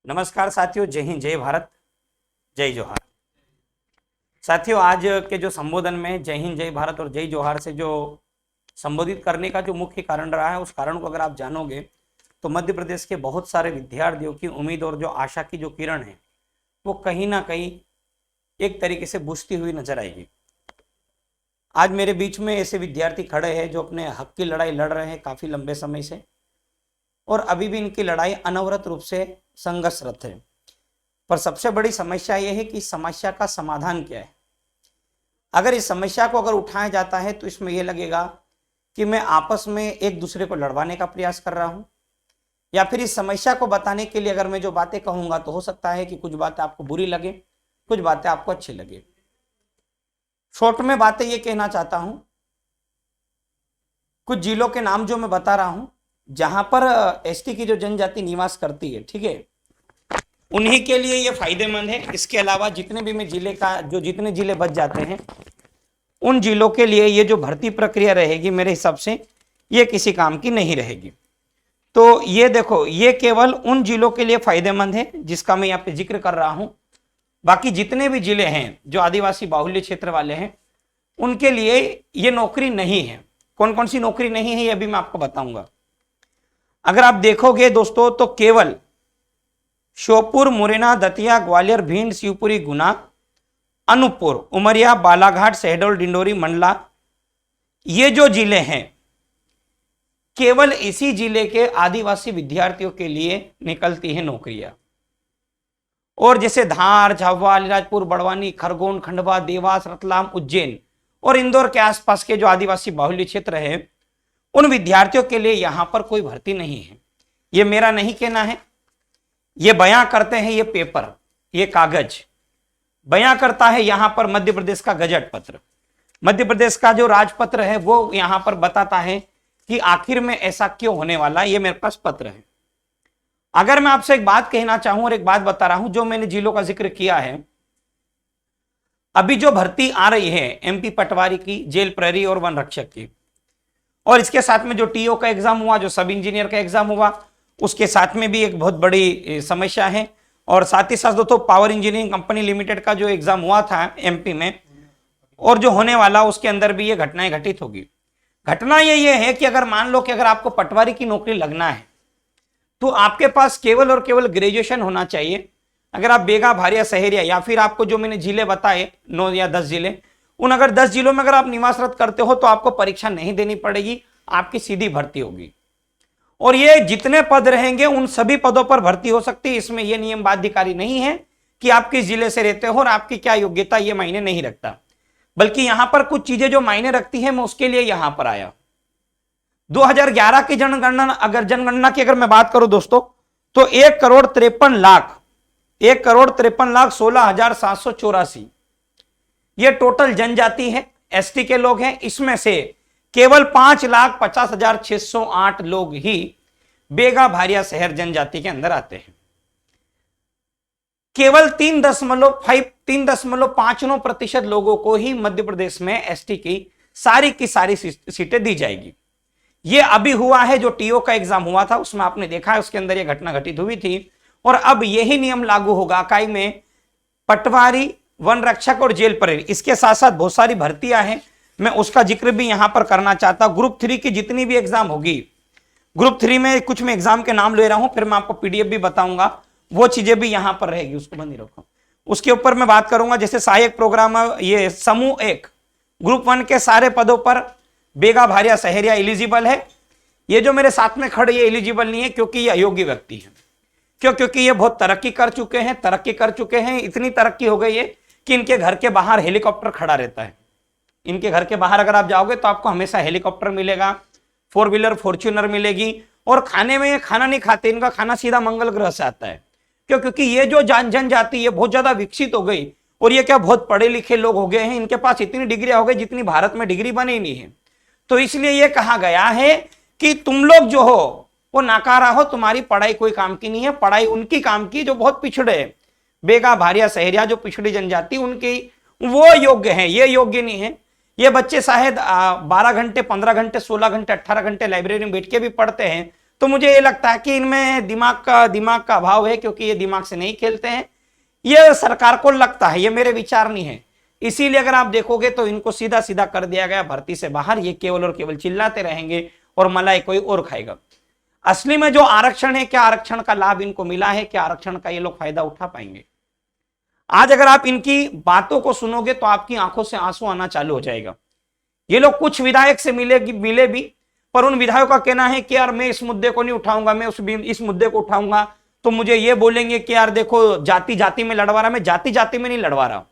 नमस्कार साथियों, जय हिंद, जय भारत, जय जोहार। साथियों, आज के जो संबोधन में जय हिंद, जय भारत और जय जोहार से जो संबोधित करने का जो मुख्य कारण रहा है, उस कारण को अगर आप जानोगे तो मध्य प्रदेश के बहुत सारे विद्यार्थियों की उम्मीद और जो आशा की जो किरण है वो कहीं ना कहीं एक तरीके से बुझती हुई नजर आएगी। आज मेरे बीच में ऐसे विद्यार्थी खड़े हैं जो अपने हक की लड़ाई लड़ रहे हैं काफी लंबे समय से, और अभी भी इनकी लड़ाई अनवरत रूप से संघर्षरत है। पर सबसे बड़ी समस्या यह है कि इस समस्या का समाधान क्या है। अगर इस समस्या को अगर उठाया जाता है तो इसमें यह लगेगा कि मैं आपस में एक दूसरे को लड़वाने का प्रयास कर रहा हूं, या फिर इस समस्या को बताने के लिए अगर मैं जो बातें कहूंगा तो हो सकता है कि कुछ बातें आपको बुरी लगे, कुछ बातें आपको अच्छी लगे। शॉर्ट में बातें ये कहना चाहता हूं, कुछ जिलों के नाम जो मैं बता रहा हूं जहां पर एसटी की जो जनजाति निवास करती है, ठीक है, उन्हीं के लिए ये फायदेमंद है। इसके अलावा जितने भी मैं जितने जिले बच जाते हैं उन जिलों के लिए ये जो भर्ती प्रक्रिया रहेगी मेरे हिसाब से ये किसी काम की नहीं रहेगी। तो ये देखो, ये केवल उन जिलों के लिए फायदेमंद है जिसका मैं यहाँ पे जिक्र कर रहा हूं। बाकी जितने भी जिले हैं जो आदिवासी बाहुल्य क्षेत्र वाले हैं उनके लिए ये नौकरी नहीं है। कौन कौन सी नौकरी नहीं है ये अभी मैं आपको बताऊंगा। अगर आप देखोगे दोस्तों तो केवल श्योपुर, मुरैना, दतिया, ग्वालियर, भिंड, शिवपुरी, गुना, अनूपपुर, उमरिया, बालाघाट, शहडोल, डिंडोरी, मंडला, ये जो जिले हैं केवल इसी जिले के आदिवासी विद्यार्थियों के लिए निकलती है नौकरियां। और जैसे धार, झाबुआ, अलीराजपुर, बड़वानी, खरगोन, खंडवा, देवास, रतलाम, उज्जैन और इंदौर के आसपास के जो आदिवासी बाहुल्य क्षेत्र है उन विद्यार्थियों के लिए यहां पर कोई भर्ती नहीं है। ये मेरा नहीं कहना है, ये बयां करते हैं ये पेपर, ये कागज बयां करता है यहां पर मध्य प्रदेश का गजट पत्र। मध्य प्रदेश का जो राजपत्र है वो यहां पर बताता है कि आखिर में ऐसा क्यों होने वाला। ये मेरे पास पत्र है। अगर मैं आपसे एक बात कहना चाहूं और एक बात बता रहा हूं, जो मैंने जिलों का जिक्र किया है, अभी जो भर्ती आ रही है एमपी पटवारी की, जेल प्रहरी और वन रक्षक की, और इसके साथ में जो टीओ का एग्जाम हुआ, जो सब इंजीनियर का एग्जाम हुआ, उसके साथ में भी एक बहुत बड़ी समस्या है। और साथ ही साथ दोस्तों पावर इंजीनियरिंग कंपनी लिमिटेड का जो एग्जाम हुआ था एमपी में और जो होने वाला उसके अंदर भी ये घटनाएं घटित होगी। घटना ये है कि अगर मान लो कि अगर आपको पटवारी की नौकरी लगना है तो आपके पास केवल और केवल ग्रेजुएशन होना चाहिए। अगर आप बेगा, भारिया, सहरिया या फिर आपको जो मैंने जिले बताए 9 या 10 जिले, उन अगर 10 जिलों में अगर आप निवासरत करते हो तो आपको परीक्षा नहीं देनी पड़ेगी, आपकी सीधी भर्ती होगी। और ये जितने पद रहेंगे उन सभी पदों पर भर्ती हो सकती है। इसमें यह नियम बाध्यकारी नहीं है कि आप किस जिले से रहते हो और आपकी क्या योग्यता, ये मायने नहीं रखता। बल्कि यहां पर कुछ चीजें जो मायने रखती है मैं उसके लिए यहां पर आया। 2011 की जनगणना की अगर मैं बात करूं दोस्तों तो 1,53,16,784 ये टोटल जनजाति है, एसटी के लोग हैं। इसमें से केवल 5,50,608 लोग ही बेगा, भारिया, शहर जनजाति के अंदर आते हैं। केवल 3.59% लोगों को ही मध्य प्रदेश में एसटी की सारी सीटें दी जाएगी। यह अभी हुआ है, जो टीओ का एग्जाम हुआ था उसमें आपने देखा है, उसके अंदर यह घटना घटित हुई थी। और अब यही नियम लागू होगा इकाई में पटवारी, वन रक्षक और जेल प्रहरी। इसके साथ साथ बहुत सारी भर्तियां हैं, मैं उसका जिक्र भी यहां पर करना चाहता हूं। ग्रुप 3 की जितनी भी एग्जाम होगी, ग्रुप 3 में कुछ मैं एग्जाम के नाम ले रहा हूं, फिर मैं आपको पीडीएफ भी बताऊंगा, वो चीजें भी यहां पर रहेगी, उसको बंद ही रखो। उसके ऊपर मैं बात करूंगा। जैसे सहायक प्रोग्राम, ये समूह 1 ग्रुप 1 के सारे पदों पर बेगा, भारिया, सहरिया एलिजिबल है। ये जो मेरे साथ में खड़े ये एलिजिबल नहीं है क्योंकि ये अयोग्य व्यक्ति है। क्यों? क्योंकि ये बहुत तरक्की कर चुके हैं, इतनी तरक्की हो गई है कि इनके घर के बाहर हेलीकॉप्टर खड़ा रहता है। इनके घर के बाहर अगर आप जाओगे तो आपको हमेशा हेलीकॉप्टर मिलेगा, 4 व्हीलर फॉर्च्यूनर मिलेगी। और खाने में ये खाना नहीं खाते, इनका खाना सीधा मंगल ग्रह से आता है। क्यों? क्योंकि ये जो जनजाति ये बहुत ज्यादा विकसित हो गई और ये क्या बहुत पढ़े लिखे लोग हो गए हैं। इनके पास इतनी डिग्री हो गई जितनी भारत में डिग्री बनी नहीं है। तो इसलिए ये कहा गया है कि तुम लोग जो हो वो नाकारा हो, तुम्हारी पढ़ाई कोई काम की नहीं है। पढ़ाई उनकी काम की जो बहुत पिछड़े है, बेगा, भारिया, सहरिया, जो पिछड़ी जनजाति, उनकी वो योग्य है, ये योग्य नहीं है। ये बच्चे शायद 12 घंटे, 15 घंटे, 16 घंटे, 18 घंटे लाइब्रेरी में बैठ के भी पढ़ते हैं तो मुझे ये लगता है कि इनमें दिमाग का अभाव है, क्योंकि ये दिमाग से नहीं खेलते हैं। ये सरकार को लगता है, ये मेरे विचार नहीं है। इसीलिए अगर आप देखोगे तो इनको सीधा सीधा कर दिया गया भर्ती से बाहर। ये केवल और केवल चिल्लाते रहेंगे और मलाई कोई और खाएगा। असली में जो आरक्षण है, क्या आरक्षण का लाभ इनको मिला है, क्या आरक्षण का ये लोग फायदा उठा पाएंगे? आज अगर आप इनकी बातों को सुनोगे तो आपकी आंखों से आंसू आना चालू हो जाएगा। ये लोग कुछ विधायक से मिले भी, पर उन विधायकों का कहना है कि यार मैं इस मुद्दे को नहीं उठाऊंगा, मैं इस मुद्दे को उठाऊंगा तो मुझे ये बोलेंगे कि यार देखो जाति जाति में लड़वा रहा। मैं जाति जाति में नहीं लड़वा रहा,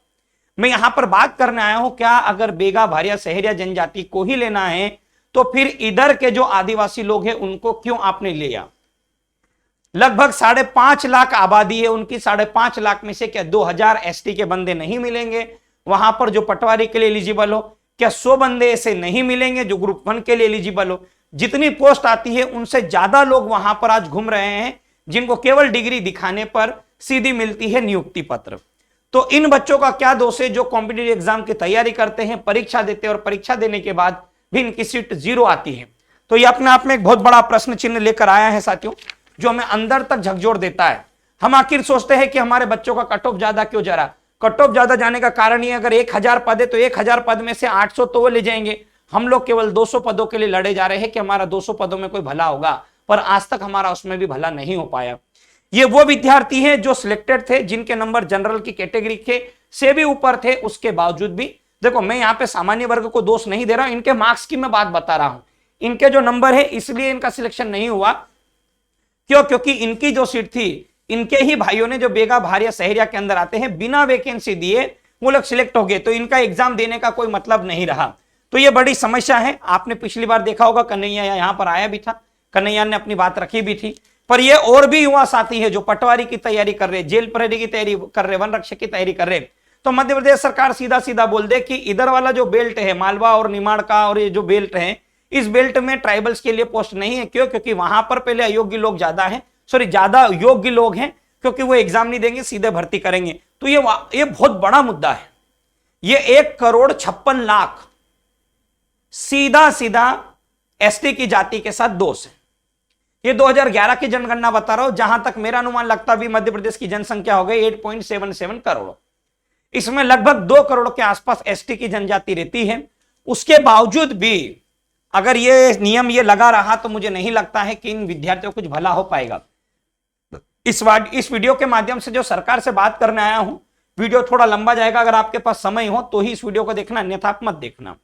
मैं यहां पर बात करने आया हूं, क्या अगर बेगा भारिया सहरिया जनजाति को ही लेना है तो फिर इधर के जो आदिवासी लोग हैं उनको क्यों आपने लिया? लगभग 5.5 लाख आबादी है उनकी, 5.5 लाख में से क्या 2000 एसटी के बंदे नहीं मिलेंगे वहां पर जो पटवारी के लिए एलिजिबल हो? क्या 100 बंदे ऐसे नहीं मिलेंगे जो ग्रुप 1 के लिए एलिजिबल हो? जितनी पोस्ट आती है उनसे ज्यादा लोग वहां पर आज घूम रहे हैं जिनको केवल डिग्री दिखाने पर सीधी मिलती है नियुक्ति पत्र। तो इन बच्चों का क्या दोष है जो कॉम्पिटिटिव एग्जाम की तैयारी करते हैं, परीक्षा देते हैं और परीक्षा देने के बाद भी इनकी सीट 0 आती है? तो ये अपने आप में एक बहुत बड़ा प्रश्न चिन्ह लेकर आया है साथियों, जो हमें अंदर तक झकझोर देता है। हम आखिर सोचते हैं कि हमारे बच्चों का कट ऑफ ज्यादा क्यों जा रहा? कट ऑफ ज्यादा जाने का कारण ये, अगर 1000 पद है तो 1000 पद में से 800 तो वो ले जाएंगे। हम लोग केवल 200 पदों के लिए लड़े जा रहे हैं कि हमारा 200 पदों में कोई भला होगा, पर आज तक हमारा उसमें भी भला नहीं हो पाया। ये वो विद्यार्थी हैं जो सिलेक्टेड थे, जिनके नंबर जनरल की कैटेगरी के से भी ऊपर थे, उसके बावजूद भी देखो, मैं यहां पे सामान्य वर्ग को दोष नहीं दे रहा हूं, इनके मार्क्स की मैं बात बता रहा हूं। इनके जो नंबर है इसलिए इनका सिलेक्शन नहीं हुआ। क्यों? क्योंकि इनकी जो सीट थी, इनके ही भाइयों ने जो बेगा भारिया सहरिया के अंदर आते हैं, बिना वैकेंसी दिए वो लोग सिलेक्ट हो गए, तो इनका एग्जाम देने का कोई मतलब नहीं रहा। तो ये बड़ी समस्या है। आपने पिछली बार देखा होगा कन्हैया यहां पर आया भी था, कन्हैया ने अपनी बात रखी भी थी। पर ये और भी युवा साथी है जो पटवारी की तैयारी कर रहे, जेल प्रहरी की तैयारी कर रहे, वन रक्षक की तैयारी कर रहे। तो मध्य प्रदेश सरकार सीधा सीधा बोल दे कि इधर वाला जो बेल्ट है मालवा और निमाड़ का, और ये जो बेल्ट है, इस बेल्ट में ट्राइबल्स के लिए पोस्ट नहीं है। क्यों? क्योंकि वहां पर पहले अयोग्य लोग ज्यादा हैं, ज्यादा योग्य लोग हैं, क्योंकि वो एग्जाम नहीं देंगे, सीधे भर्ती करेंगे। तो ये बहुत बड़ा मुद्दा है। ये 1,56,00,000 सीधा सीधा एसटी की जाति के साथ दोष है। ये 2011 की जनगणना बता रहा हूं, जहां तक मेरा अनुमान लगता भी मध्य प्रदेश की जनसंख्या हो गई 8.77 करोड़। इसमें लगभग 2 करोड़ के आसपास एसटी की जनजाति रहती है। उसके बावजूद भी अगर ये नियम ये लगा रहा तो मुझे नहीं लगता है कि इन विद्यार्थियों को कुछ भला हो पाएगा। इस वीडियो के माध्यम से जो सरकार से बात करने आया हूं, वीडियो थोड़ा लंबा जाएगा, अगर आपके पास समय हो तो ही इस वीडियो को देखना, अन्यथा आप मत देखना,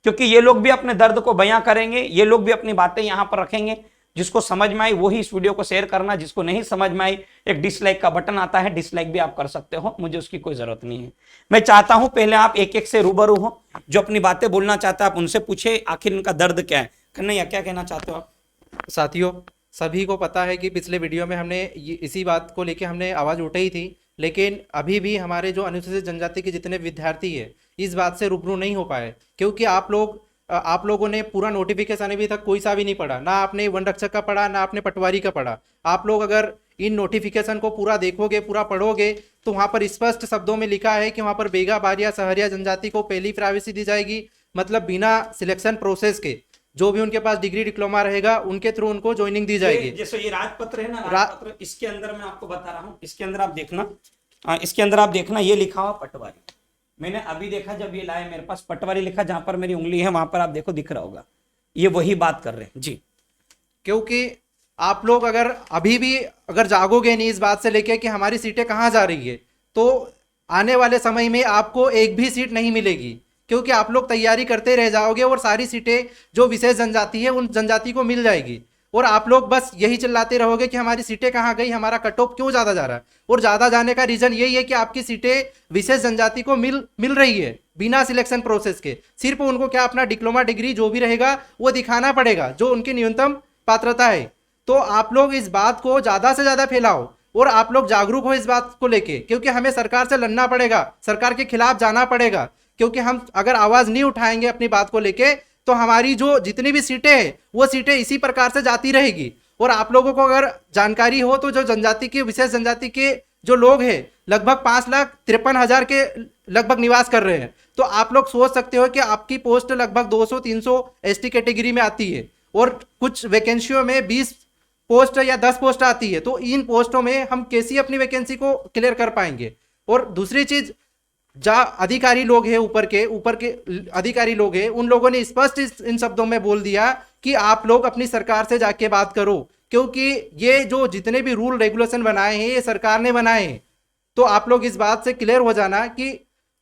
क्योंकि ये लोग भी अपने दर्द को बयां करेंगे, ये लोग भी अपनी बातें यहां पर रखेंगे। जिसको समझ में आई वही इस वीडियो को शेयर करना, जिसको नहीं समझ में आई एक डिसलाइक का बटन आता है, डिसलाइक भी आप कर सकते हो, मुझे उसकी कोई जरूरत नहीं है। मैं चाहता हूं पहले आप एक एक से रूबरू हो, जो अपनी बातें बोलना चाहता है आप उनसे पूछे आखिर इनका दर्द क्या है। कन्हैया, क्या कहना चाहते हो आप? साथियों, सभी को पता है कि पिछले वीडियो में हमने इसी बात को लेके हमने आवाज़ उठाई थी, लेकिन अभी भी हमारे जो अनुसूचित जनजाति के जितने विद्यार्थी है इस बात से रूबरू नहीं हो पाए, क्योंकि आप लोगों ने पूरा नोटिफिकेशन अभी तक कोई सा भी नहीं पढ़ा, ना आपने वन रक्षक का पढ़ा, ना आपने पटवारी का पढ़ा। आप लोग अगर इन नोटिफिकेशन को पूरा देखोगे, पूरा पढ़ोगे, तो वहाँ पर स्पष्ट शब्दों में लिखा है कि वहाँ पर बेगा भारिया सहरिया जनजाति को पहली प्राइवेसी दी जाएगी, मतलब बिना सिलेक्शन प्रोसेस के जो भी उनके पास डिग्री डिप्लोमा रहेगा उनके थ्रू उनको ज्वाइनिंग दी जाएगी। जैसे ये राजपत्र है ना, राजपत्र, इसके अंदर मैं आपको बता रहा हूँ, इसके अंदर आप देखना ये लिखा हुआ पटवारी। मैंने अभी देखा जब ये लाए मेरे पास पटवारी लिखा, जहां पर मेरी उंगली है वहां पर आप देखो दिख रहा होगा, ये वही बात कर रहे हैं जी। क्योंकि आप लोग अगर अभी भी अगर जागोगे नहीं इस बात से लेके कि हमारी सीटें कहाँ जा रही है, तो आने वाले समय में आपको एक भी सीट नहीं मिलेगी, क्योंकि आप लोग तैयारी करते रह जाओगे और सारी सीटें जो विशेष जनजाति है उन जनजाति को मिल जाएगी, और आप लोग बस यही चिल्लाते रहोगे कि हमारी सीटें कहाँ गई, हमारा कट ऑफ क्यों ज़्यादा जा रहा है। और ज़्यादा जाने का रीज़न यही है कि आपकी सीटें विशेष जनजाति को मिल रही है बिना सिलेक्शन प्रोसेस के। सिर्फ उनको क्या अपना डिप्लोमा डिग्री जो भी रहेगा वो दिखाना पड़ेगा, जो उनकी न्यूनतम पात्रता है। तो आप लोग इस बात को ज़्यादा से ज़्यादा फैलाओ और आप लोग जागरूक हो इस बात को लेके, क्योंकि हमें सरकार से लड़ना पड़ेगा, सरकार के खिलाफ जाना पड़ेगा, क्योंकि हम अगर आवाज़ नहीं उठाएंगे अपनी बात को लेके तो हमारी जो जितनी भी सीटें हैं वो सीटें इसी प्रकार से जाती रहेगी। और आप लोगों को अगर जानकारी हो तो जो जनजाति के विशेष जनजाति के जो लोग हैं लगभग 5,53,000 के लगभग निवास कर रहे हैं, तो आप लोग सोच सकते हो कि आपकी पोस्ट लगभग 200-300 एसटी कैटेगरी में आती है, और कुछ वैकेंसियों में पोस्ट या 10 पोस्ट आती है, तो इन पोस्टों में हम कैसे अपनी वैकेंसी को क्लियर कर पाएंगे। और दूसरी चीज, जहाँ अधिकारी लोग हैं, ऊपर के अधिकारी लोग हैं, उन लोगों ने स्पष्ट इन शब्दों में बोल दिया कि आप लोग अपनी सरकार से जाके बात करो, क्योंकि ये जो जितने भी रूल रेगुलेशन बनाए हैं ये सरकार ने बनाए हैं। तो आप लोग इस बात से क्लियर हो जाना कि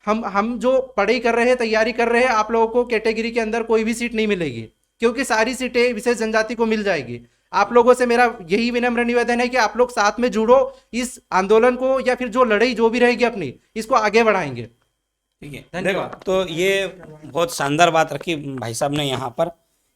हम जो पढ़ाई कर रहे हैं, तैयारी कर रहे हैं, आप लोगों को कैटेगरी के अंदर कोई भी सीट नहीं मिलेगी, क्योंकि सारी सीटें विशेष जनजाति को मिल जाएगी। आप लोगों से मेरा यही विनम्र निवेदन है कि आप लोग साथ में जुड़ो, इस आंदोलन को या फिर जो लड़ाई जो भी रहेगी अपनी, इसको आगे बढ़ाएंगे। ठीक है, धन्यवाद। तो ये बहुत शानदार बात रखी भाई साहब ने यहाँ पर।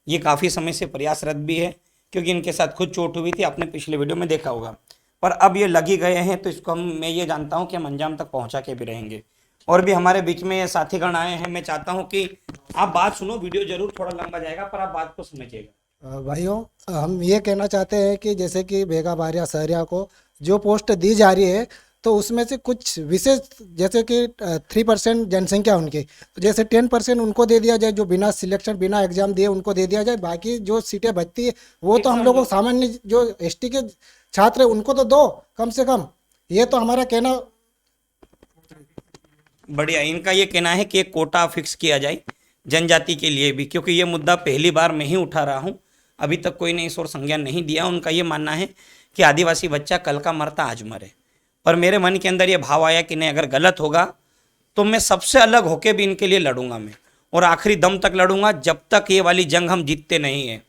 ये काफ़ी समय से प्रयासरत भी है, क्योंकि इनके साथ खुद चोट हुई थी, आपने पिछले वीडियो में देखा होगा। पर अब ये लगी गए हैं, तो इसको मैं ये जानता हूँ कि हम अंजाम तक पहुँचा के भी रहेंगे। और भी हमारे बीच में साथीगण आए हैं, मैं चाहता हूँ कि आप बात सुनो, वीडियो जरूर थोड़ा लंबा जाएगा पर आप बात को समझिएगा। भाइयों, हम ये कहना चाहते हैं कि जैसे कि बेगा बारिया सहरिया को जो पोस्ट दी जा रही है, तो उसमें से कुछ विशेष, जैसे कि 3% जनसंख्या उनकी, तो जैसे 10% उनको दे दिया जाए, जो बिना सिलेक्शन बिना एग्जाम दिए उनको दे दिया जाए। बाकी जो सीटें बचती है वो तो हम लोगों को सामान्य जो एसटी के छात्र है उनको तो दो कम से कम। ये तो हमारा कहना। बढ़िया, इनका ये कहना है कि एक कोटा फिक्स किया जाए जनजाति के लिए भी, क्योंकि ये मुद्दा पहली बार मैं ही उठा रहा हूँ, अभी तक कोई ने इस ओर संज्ञान नहीं दिया। उनका ये मानना है कि आदिवासी बच्चा कल का मरता आज मरे। पर मेरे मन के अंदर ये भाव आया कि नहीं, अगर गलत होगा तो मैं सबसे अलग होके भी इनके लिए लड़ूंगा मैं, और आखिरी दम तक लड़ूंगा, जब तक ये वाली जंग हम जीतते नहीं हैं।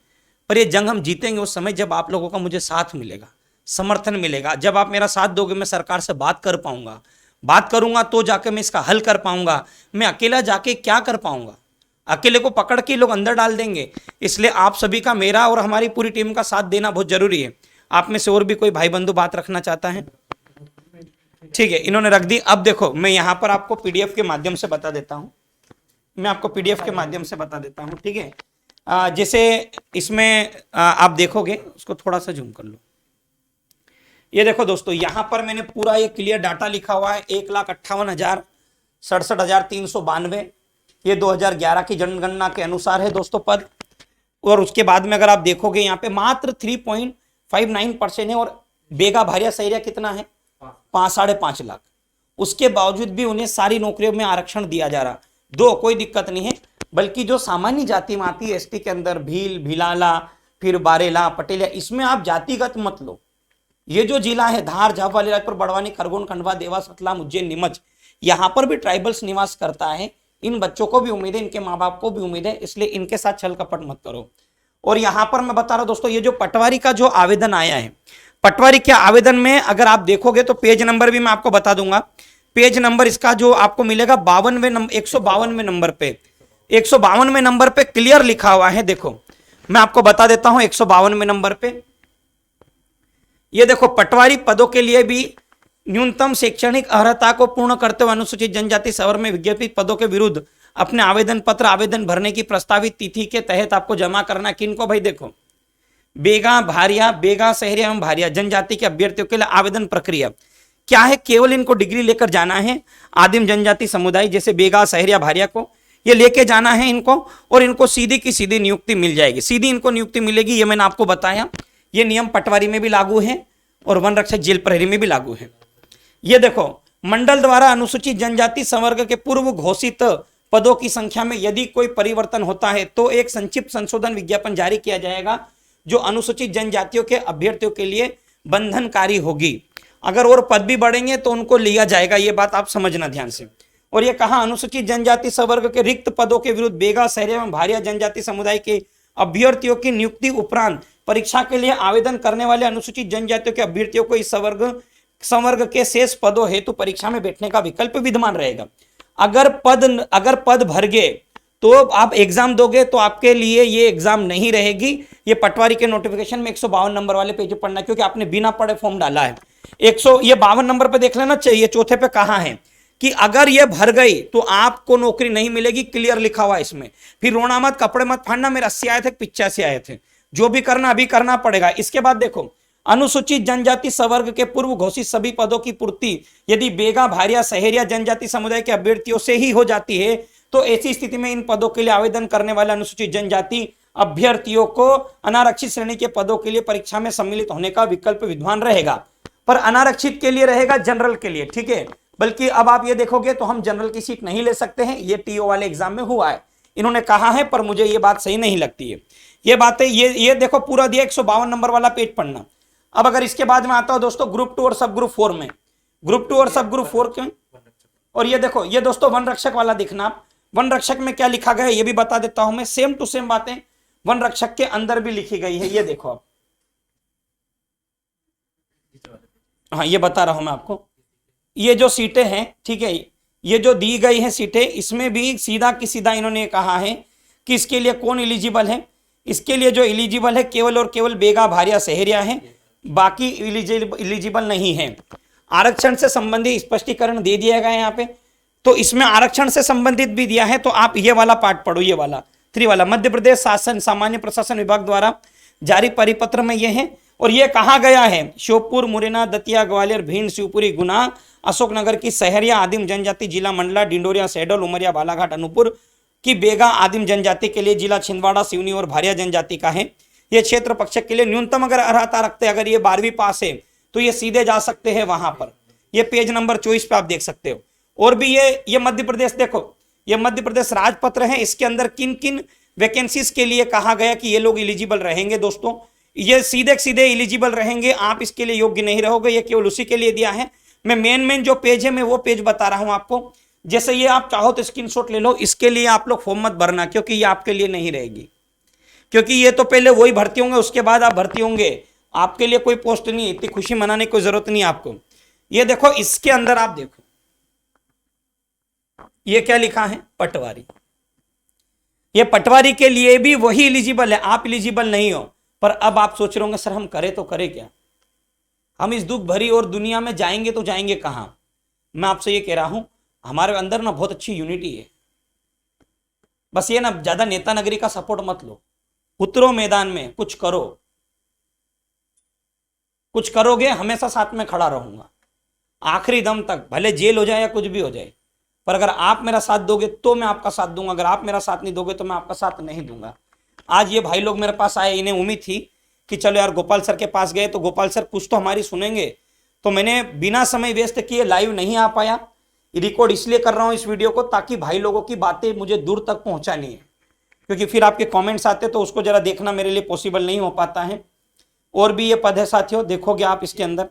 पर ये जंग हम जीतेंगे उस समय जब आप लोगों का मुझे साथ मिलेगा, समर्थन मिलेगा। जब आप मेरा साथ दोगे, मैं सरकार से बात कर पाऊंगा, बात करूंगा तो जाके मैं इसका हल कर पाऊंगा। मैं अकेला जाके क्या कर पाऊंगा? अकेले को पकड़ के लोग अंदर डाल देंगे। इसलिए आप सभी का, मेरा और हमारी पूरी टीम का साथ देना बहुत जरूरी है। आप में से और भी कोई भाई बंधु बात रखना चाहता है? ठीक है, इन्होंने रख दी। अब देखो, मैं यहां पर आपको पीडीएफ के माध्यम से बता देता हूं, मैं आपको पीडीएफ के माध्यम से बता देता हूं। ठीक है, जैसे इसमें आप देखोगे, उसको थोड़ा सा जूम कर लो। ये देखो दोस्तों, यहां पर मैंने पूरा ये क्लियर डाटा लिखा हुआ है। 1,58,67,392 ये 2011 की जनगणना के अनुसार है दोस्तों पद। और उसके बाद में अगर आप देखोगे, यहाँ पे मात्र 3.59% है। और बेगा भारिया सहरिया कितना है? 5.5 लाख। उसके बावजूद भी उन्हें सारी नौकरियों में आरक्षण दिया जा रहा। दो, कोई दिक्कत नहीं है। बल्कि जो सामान्य जाति में आती है एसटी के अंदर, भील, भिलाला, फिर बारेला, पटेलिया, इसमें आप जातिगत मत लो। ये जो जिला है धार, झाबुआ, अलीराजपुर, बड़वानी, खरगोन, खंडवा, देवास, रतलाम, उज्जैन, नीमच, यहाँ पर भी ट्राइबल्स निवास करता है। इन बच्चों को भी उम्मीद है, इनके माँ बाप को भी उम्मीद है, इसलिए इनके साथ छल कपट मत करो। और यहाँ पर मैं बता रहा हूं दोस्तों, ये जो पटवारी का जो आवेदन आया है, पटवारी के आवेदन में अगर आप देखोगे तो पेज नंबर भी मैं आपको बता दूंगा। पेज नंबर इसका जो आपको मिलेगा 152वें नंबर पे, 152वें नंबर पे क्लियर लिखा हुआ है। देखो मैं आपको बता देता हूं, 152वें नंबर पे ये देखो, पटवारी पदों के लिए भी न्यूनतम शैक्षणिक अर्हता को पूर्ण करते हुए अनुसूचित जनजाति सवर में विज्ञापित पदों के विरुद्ध अपने आवेदन पत्र आवेदन भरने की प्रस्तावित तिथि के तहत आपको जमा करना। किनको भाई? देखो, बेगा भारिया, बेगा सहरिया एवं भारिया जनजाति के अभ्यर्थियों के लिए आवेदन प्रक्रिया क्या है? केवल इनको डिग्री लेकर जाना है। आदिम जनजाति समुदाय जैसे बेगा, सहरिया, भारिया को ये लेके जाना है इनको, और इनको सीधी की सीधी नियुक्ति मिल जाएगी। सीधी इनको नियुक्ति मिलेगी, ये मैंने आपको बताया। ये नियम पटवारी में भी लागू है और वन रक्षक जेल प्रहरी में भी लागू है। ये देखो, मंडल द्वारा अनुसूचित जनजाति संवर्ग के पूर्व घोषित पदों की संख्या में यदि कोई परिवर्तन होता है तो एक संक्षिप्त संशोधन विज्ञापन जारी किया जाएगा, जो अनुसूचित जनजातियों के अभ्यर्थियों के लिए बंधनकारी होगी। अगर और पद भी बढ़ेंगे तो उनको लिया जाएगा, ये बात आप समझना ध्यान से। और ये कहा, अनुसूचित जनजाति संवर्ग के रिक्त पदों के विरुद्ध बेगा, सहरिया एवं भारिया जनजाति समुदाय के अभ्यर्थियों की नियुक्ति उपरांत परीक्षा के लिए आवेदन करने वाले अनुसूचित जनजातियों के अभ्यर्थियों को इस संवर्ग के शेष पदों हेतु परीक्षा में बैठने का विकल्प विद्यमान रहेगा। अगर पद भर गए तो आप एग्जाम दोगे तो आपके लिए ये एग्जाम नहीं रहेगी। ये पटवारी के नोटिफिकेशन में 152 नंबर वाले पेज पर पढ़ना, क्योंकि आपने बिना पढ़े फॉर्म डाला है। 152 नंबर पे देख लेना चाहिए, चौथे पे कहा है कि अगर ये भर गई तो आपको नौकरी नहीं मिलेगी। क्लियर लिखा हुआ है इसमें। फिर रोना मत, कपड़े मत फाड़ना, मेरे 80 आए थे, 85 आए थे, जो भी करना अभी करना पड़ेगा। इसके बाद देखो, अनुसूचित जनजाति संवर्ग के पूर्व घोषित सभी पदों की पूर्ति यदि बेगा, भारिया, सहरिया जनजाति समुदाय के अभ्यर्थियों से ही हो जाती है तो ऐसी स्थिति में इन पदों के लिए आवेदन करने वाले अनुसूचित जनजाति अभ्यर्थियों को अनारक्षित श्रेणी के पदों के लिए परीक्षा में सम्मिलित होने का विकल्प विद्यमान रहेगा, पर अनारक्षित के लिए रहेगा, जनरल के लिए, ठीक है। बल्कि अब आप ये देखोगे तो हम जनरल की सीट नहीं ले सकते हैं, ये टीओ वाले एग्जाम में हुआ है, इन्होंने कहा है, पर मुझे ये बात सही नहीं लगती है। ये बातें ये देखो पूरा दिया 152 नंबर वाला पेज पढ़ना। अब अगर इसके बाद में आता हूं दोस्तों ग्रुप 2 और सब ग्रुप 4 में, ग्रुप 2 और सब ग्रुप 4 क्यों, और ये देखो ये दोस्तों वन रक्षक वाला दिखना, वन रक्षक में क्या लिखा गया है ये भी बता देता हूं मैं, सेम टू सेम बातें वन रक्षक के अंदर भी लिखी गई है, ये देखो आप, हाँ ये बता रहा हूं मैं आपको, ये जो सीटें हैं, ठीक है, ये जो दी गई हैं सीटें, इसमें भी सीधा की सीधा इन्होंने कहा है कि इसके लिए कौन एलिजिबल है। इसके लिए जो एलिजिबल है केवल और केवल बेगा भारिया शहरिया है, बाकी एलिजिबल नहीं है। आरक्षण से संबंधित स्पष्टीकरण दे दिया गया है यहाँ पे, तो इसमें आरक्षण से संबंधित भी दिया है, तो आप ये वाला पार्ट पढ़ो, ये वाला 3 वाला, मध्य प्रदेश शासन सामान्य प्रशासन विभाग द्वारा जारी परिपत्र में ये है, और ये कहा गया है श्योपुर, मुरैना, दतिया, ग्वालियर, भिंड, शिवपुरी, गुना, अशोकनगर की सहरिया आदिम जनजाति जिला मंडला, डिंडोरिया, शहडोल, उमरिया, बालाघाट, अनूपपुर की बेगा आदिम जनजाति के लिए, जिला छिंदवाड़ा, सिवनी और भारिया जनजाति का है। ये क्षेत्र पक्षक के लिए न्यूनतम अगर अर्हता रखते हैं, अगर ये 12वीं पास है तो ये सीधे जा सकते हैं वहां पर, ये पेज नंबर 24 पे आप देख सकते हो। और भी ये मध्य प्रदेश देखो, ये मध्य प्रदेश राजपत्र है, इसके अंदर किन किन वैकेंसीज के लिए कहा गया कि ये लोग एलिजिबल रहेंगे दोस्तों, ये सीधे सीधे एलिजिबल रहेंगे, आप इसके लिए योग्य नहीं रहोगे, ये केवल उसी के लिए दिया है। मैं मेन जो पेज है मैं वो पेज बता रहा हूं आपको, जैसे ये आप चाहो तो स्क्रीनशॉट ले लो, इसके लिए आप लोग फॉर्म मत भरना क्योंकि ये आपके लिए नहीं रहेगी, क्योंकि ये तो पहले वही भर्ती होंगे, उसके बाद आप भर्ती होंगे, आपके लिए कोई पोस्ट नहीं, इतनी खुशी मनाने की कोई जरूरत नहीं आपको। ये देखो इसके अंदर आप देखो ये क्या लिखा है, पटवारी, ये पटवारी के लिए भी वही एलिजिबल है, आप एलिजिबल नहीं हो। पर अब आप सोच रहे होंगे सर हम करें तो करें क्या, हम इस दुख भरी और दुनिया में जाएंगे तो जाएंगे कहां। मैं आपसे ये कह रहा हूं हमारे अंदर ना बहुत अच्छी यूनिटी है, बस ये ना ज्यादा नेता नगरी का सपोर्ट मत लो, उतरो मैदान में, कुछ करो, कुछ करोगे हमेशा साथ में खड़ा रहूंगा आखिरी दम तक, भले जेल हो जाए या कुछ भी हो जाए, पर अगर आप मेरा साथ दोगे तो मैं आपका साथ दूंगा, अगर आप मेरा साथ नहीं दोगे तो मैं आपका साथ नहीं दूंगा। आज ये भाई लोग मेरे पास आए, इन्हें उम्मीद थी कि चलो यार गोपाल सर के पास गए तो गोपाल सर कुछ तो हमारी सुनेंगे, तो मैंने बिना समय वेस्ट किए लाइव नहीं आ पाया, रिकॉर्ड इसलिए कर रहा हूं इस वीडियो को ताकि भाई लोगों की बातें मुझे दूर तक पहुंचानी है, क्योंकि फिर आपके कमेंट्स आते तो उसको जरा देखना मेरे लिए पॉसिबल नहीं हो पाता है। और भी ये पद है साथियों, देखोगे आप इसके अंदर,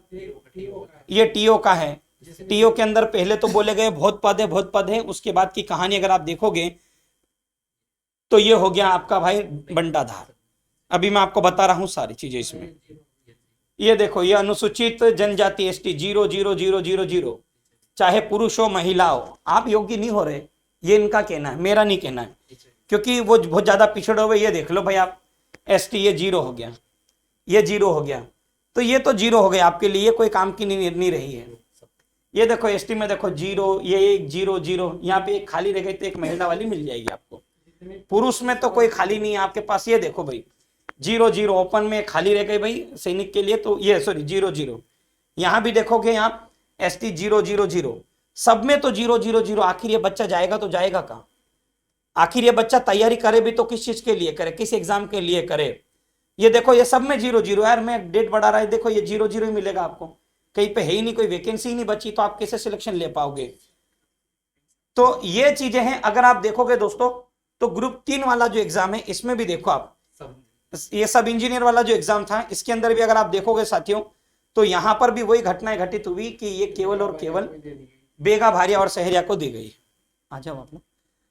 ये टीओ का है, टीओ के अंदर पहले तो बोले गए बहुत पद है, बहुत पद है, उसके बाद की कहानी अगर आप देखोगे तो ये हो गया आपका भाई बंटाधार। अभी मैं आपको बता रहा हूं सारी चीजें इसमें, ये देखो ये अनुसूचित जनजाति एसटी 00000, चाहे पुरुष हो महिला हो, आप योग्य नहीं हो रहे, ये इनका कहना है, मेरा नहीं कहना है, क्योंकि वो बहुत ज्यादा पिछड़े हुए। ये देख लो भाई आप एसटी, ये 0 हो गया, ये 0 हो गया, तो ये तो 0 हो गया आपके लिए, कोई काम की नहीं रही है। ये देखो एसटी में देखो 0, ये 1 0 0, यहाँ पे एक खाली रह गई तो एक महिला वाली मिल जाएगी आपको। पुरुष में तो कोई खाली नहीं है आपके पास, ये देखो भाई 0 0 ओपन में खाली रह गई भाई सैनिक के लिए, तो ये सॉरी 0 0, यहाँ भी देखोगे आप एसटी 0 0 0, सब में तो 0 0 0। आखिर ये बच्चा जाएगा तो जाएगा कहाँ, आखिर ये बच्चा तैयारी करे भी तो किस चीज के लिए करे, किस एग्जाम के लिए करे। ये देखो ये सब में 0 0, यार मैं डेट बढ़ा रहा है, देखो ये 0 0 ही मिलेगा आपको, कहीं पे है ही नहीं, कोई वैकेंसी ही नहीं बची, तो आप कैसे सिलेक्शन ले पाओगे। तो ये चीजें हैं। अगर आप देखोगे दोस्तों तो ग्रुप 3 वाला जो एग्जाम है इसमें भी देखो आप, ये सब इंजीनियर वाला जो एग्जाम था इसके अंदर भी अगर आप देखोगे साथियों तो यहां पर भी वही घटनाएं घटित हुई कि ये केवल और केवल बेगा भारिया और सहरिया को दी गई। आ जाओ आप लोग,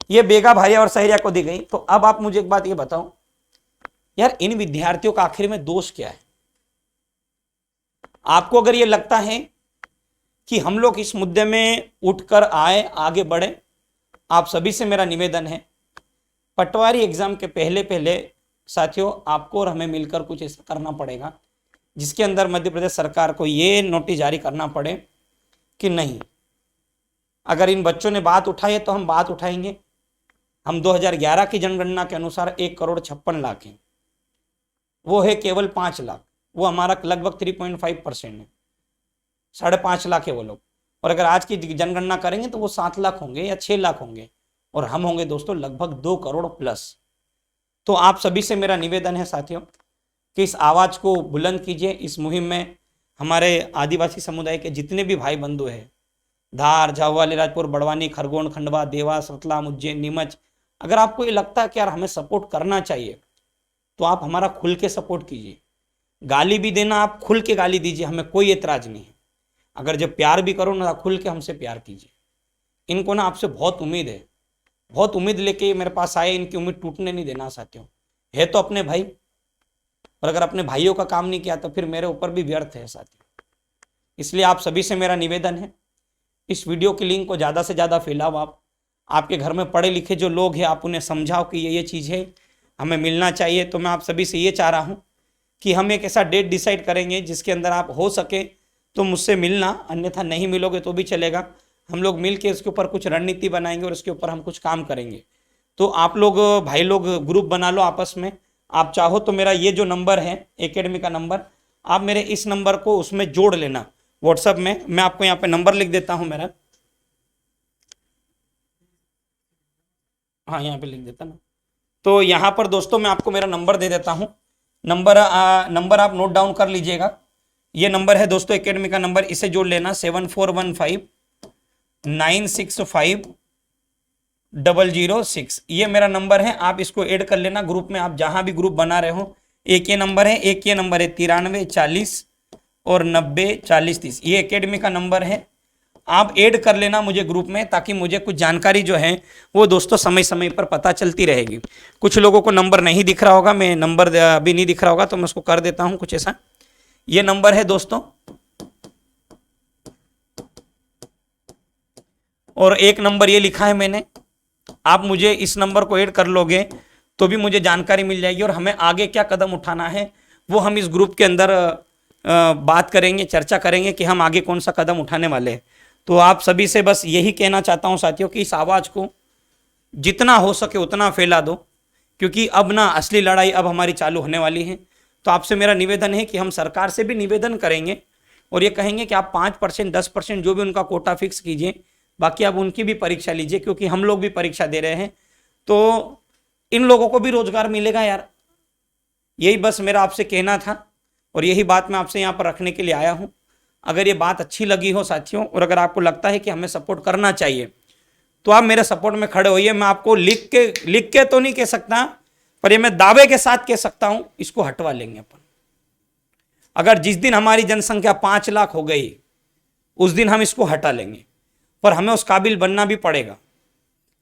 ये बेगा भारिया और सहरिया को दी गई। तो अब आप मुझे एक बात ये बताओ यार, इन विद्यार्थियों का आखिर में दोष क्या है। आपको अगर ये लगता है कि हम लोग इस मुद्दे में उठकर आए, आगे बढ़े, आप सभी से मेरा निवेदन है पटवारी एग्जाम के पहले साथियों आपको और हमें मिलकर कुछ ऐसा करना पड़ेगा जिसके अंदर मध्य प्रदेश सरकार को ये नोटिस जारी करना पड़े कि नहीं, अगर इन बच्चों ने बात उठाई तो हम बात उठाएंगे। हम 2011 की जनगणना के अनुसार 1,56,00,000 है, वो है केवल 5 लाख, वो हमारा लगभग 3.5% है, 5.5 लाख है वो लोग। और अगर आज की जनगणना करेंगे तो वो 7 लाख होंगे या 6 लाख होंगे, और हम होंगे दोस्तों लगभग 2 करोड़ प्लस। तो आप सभी से मेरा निवेदन है साथियों कि इस आवाज़ को बुलंद कीजिए। इस मुहिम में हमारे आदिवासी समुदाय के जितने भी भाई बंधु हैं, धार, झाबुआ, अलीराजपुर, बड़वानी, खरगोन, खंडवा, देवास, रतलाम, उज्जैन, नीमच, अगर आपको ये लगता है कि यार हमें सपोर्ट करना चाहिए तो आप हमारा खुल के सपोर्ट कीजिए। गाली भी देना, आप खुल के गाली दीजिए, हमें कोई एतराज नहीं है। अगर जब प्यार भी करो ना, खुल के हमसे प्यार कीजिए। इनको ना आपसे बहुत उम्मीद है, बहुत उम्मीद लेके मेरे पास आए, इनकी उम्मीद टूटने नहीं देना साथियों। है तो अपने भाई, और अगर अपने भाइयों का काम नहीं किया तो फिर मेरे ऊपर भी व्यर्थ है साथियों। इसलिए आप सभी से मेरा निवेदन है, इस वीडियो की लिंक को ज़्यादा से ज़्यादा फैलाओ। आप आपके घर में पढ़े लिखे जो लोग हैं, आप उन्हें समझाओ कि ये चीज़ है, हमें मिलना चाहिए। तो मैं आप सभी से ये चाह रहा हूँ कि हम एक ऐसा डेट डिसाइड करेंगे जिसके अंदर आप हो सके तो मुझसे मिलना, अन्यथा नहीं मिलोगे तो भी चलेगा। हम लोग मिल के इसके ऊपर कुछ रणनीति बनाएंगे और इसके ऊपर हम कुछ काम करेंगे। तो आप लोग भाई लोग ग्रुप बना लो आपस में। आप चाहो तो मेरा ये जो नंबर है एकेडमी का नंबर, आप मेरे इस नंबर को उसमें जोड़ लेना व्हाट्सएप में। मैं आपको यहाँ पे नंबर लिख देता हूँ मेरा, हाँ यहाँ पे लिख देता ना। तो यहाँ पर दोस्तों मैं आपको मेरा नंबर दे देता हूँ। नंबर आप नोट डाउन कर लीजिएगा। ये नंबर है दोस्तों एकेडमी का नंबर, इसे जोड़ लेना 7415906006। ये मेरा नंबर है, आप इसको ऐड कर लेना ग्रुप में। आप जहां भी ग्रुप बना रहे हो, एक ये नंबर है, 93 40 और 90 40 30, ये एकेडमी का नंबर है। आप ऐड कर लेना मुझे ग्रुप में, ताकि मुझे कुछ जानकारी जो है वो दोस्तों समय समय पर पता चलती रहेगी। कुछ लोगों को नंबर नहीं दिख रहा होगा, मैं नंबर अभी नहीं दिख रहा होगा तो मैं उसको कर देता हूं कुछ ऐसा। ये नंबर है दोस्तों, और एक नंबर ये लिखा है मैंने। आप मुझे इस नंबर को ऐड कर लोगे तो भी मुझे जानकारी मिल जाएगी, और हमें आगे क्या कदम उठाना है वो हम इस ग्रुप के अंदर बात करेंगे, चर्चा करेंगे कि हम आगे कौन सा कदम उठाने वाले हैं। तो आप सभी से बस यही कहना चाहता हूं साथियों कि इस आवाज़ को जितना हो सके उतना फैला दो, क्योंकि अब ना असली लड़ाई अब हमारी चालू होने वाली है। तो आपसे मेरा निवेदन है कि हम सरकार से भी निवेदन करेंगे और ये कहेंगे कि आप 5% 10% जो भी उनका कोटा फिक्स कीजिए, बाकी आप उनकी भी परीक्षा लीजिए, क्योंकि हम लोग भी परीक्षा दे रहे हैं तो इन लोगों को भी रोजगार मिलेगा यार। यही बस मेरा आपसे कहना था, और यही बात मैं आपसे यहाँ पर रखने के लिए आया हूँ। अगर ये बात अच्छी लगी हो साथियों, और अगर आपको लगता है कि हमें सपोर्ट करना चाहिए, तो आप मेरे सपोर्ट में खड़े होइए। मैं आपको लिख के तो नहीं कह सकता, पर ये मैं दावे के साथ कह सकता हूं, इसको हटवा लेंगे अपन। अगर जिस दिन हमारी जनसंख्या 5 लाख हो गई, उस दिन हम इसको हटा लेंगे। पर हमें उस काबिल बनना भी पड़ेगा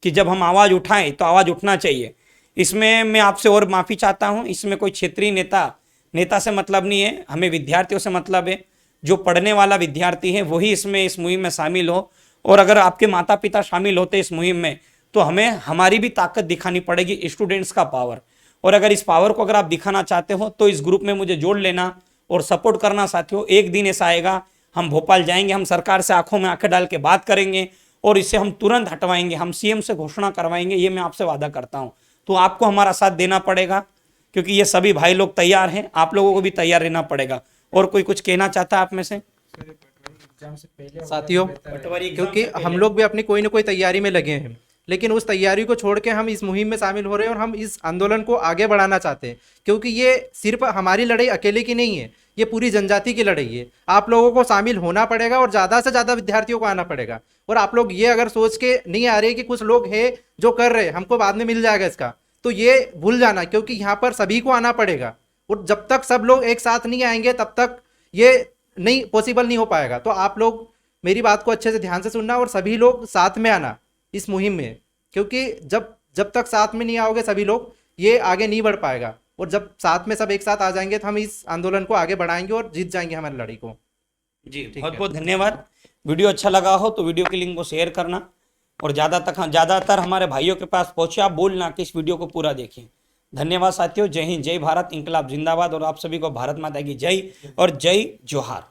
कि जब हम आवाज उठाएं तो आवाज उठना चाहिए। इसमें मैं आपसे और माफी चाहता हूं, इसमें कोई क्षेत्रीय नेता से मतलब नहीं है, हमें विद्यार्थियों से मतलब है। जो पढ़ने वाला विद्यार्थी है वही इसमें इस मुहिम में शामिल हो, और अगर आपके माता पिता शामिल होते इस मुहिम में तो हमें हमारी भी ताकत दिखानी पड़ेगी, स्टूडेंट्स का पावर। और अगर इस पावर को अगर आप दिखाना चाहते हो तो इस ग्रुप में मुझे जोड़ लेना और सपोर्ट करना साथियों। एक दिन ऐसा आएगा, हम भोपाल जाएंगे, हम सरकार से आंखों में आंखें डाल के बात करेंगे और इसे हम तुरंत हटवाएंगे, हम सीएम से घोषणा करवाएंगे, ये मैं आपसे वादा करता हूं। तो आपको हमारा साथ देना पड़ेगा, क्योंकि ये सभी भाई लोग तैयार हैं, आप लोगों को भी तैयार रहना पड़ेगा। और कोई कुछ कहना चाहता है आप में से साथियों? क्योंकि हम लोग भी अपनी कोई ना कोई तैयारी में लगे हैं, लेकिन उस तैयारी को छोड़ के हम इस मुहिम में शामिल हो रहे हैं और हम इस आंदोलन को आगे बढ़ाना चाहते हैं। क्योंकि ये सिर्फ हमारी लड़ाई अकेले की नहीं है, ये पूरी जनजाति की लड़ाई है। आप लोगों को शामिल होना पड़ेगा और ज़्यादा से ज़्यादा विद्यार्थियों को आना पड़ेगा। और आप लोग ये अगर सोच के नहीं आ रहे कि कुछ लोग हैं जो कर रहे हैं, हमको बाद में मिल जाएगा इसका, तो ये भूल जाना, क्योंकि यहाँ पर सभी को आना पड़ेगा। और जब तक सब लोग एक साथ नहीं आएंगे तब तक ये नहीं पॉसिबल नहीं हो पाएगा। तो आप लोग मेरी बात को अच्छे से ध्यान से सुनना और सभी लोग साथ में आना इस मुहिम में, क्योंकि जब तक साथ में नहीं आओगे सभी लोग, ये आगे नहीं बढ़ पाएगा। और जब साथ में सब एक साथ आ जाएंगे तो हम इस आंदोलन को आगे बढ़ाएंगे और जीत जाएंगे हमारी लड़ाई को। जी बहुत बहुत धन्यवाद। वीडियो अच्छा लगा हो तो वीडियो की लिंक को शेयर करना, और ज़्यादातर हमारे भाइयों के पास पहुंचे। आप बोलना कि इस वीडियो को पूरा देखें। धन्यवाद साथियों। जय हिंद, जय भारत, इंकलाब जिंदाबाद, और आप सभी को भारत माता की जय और जय जोहार।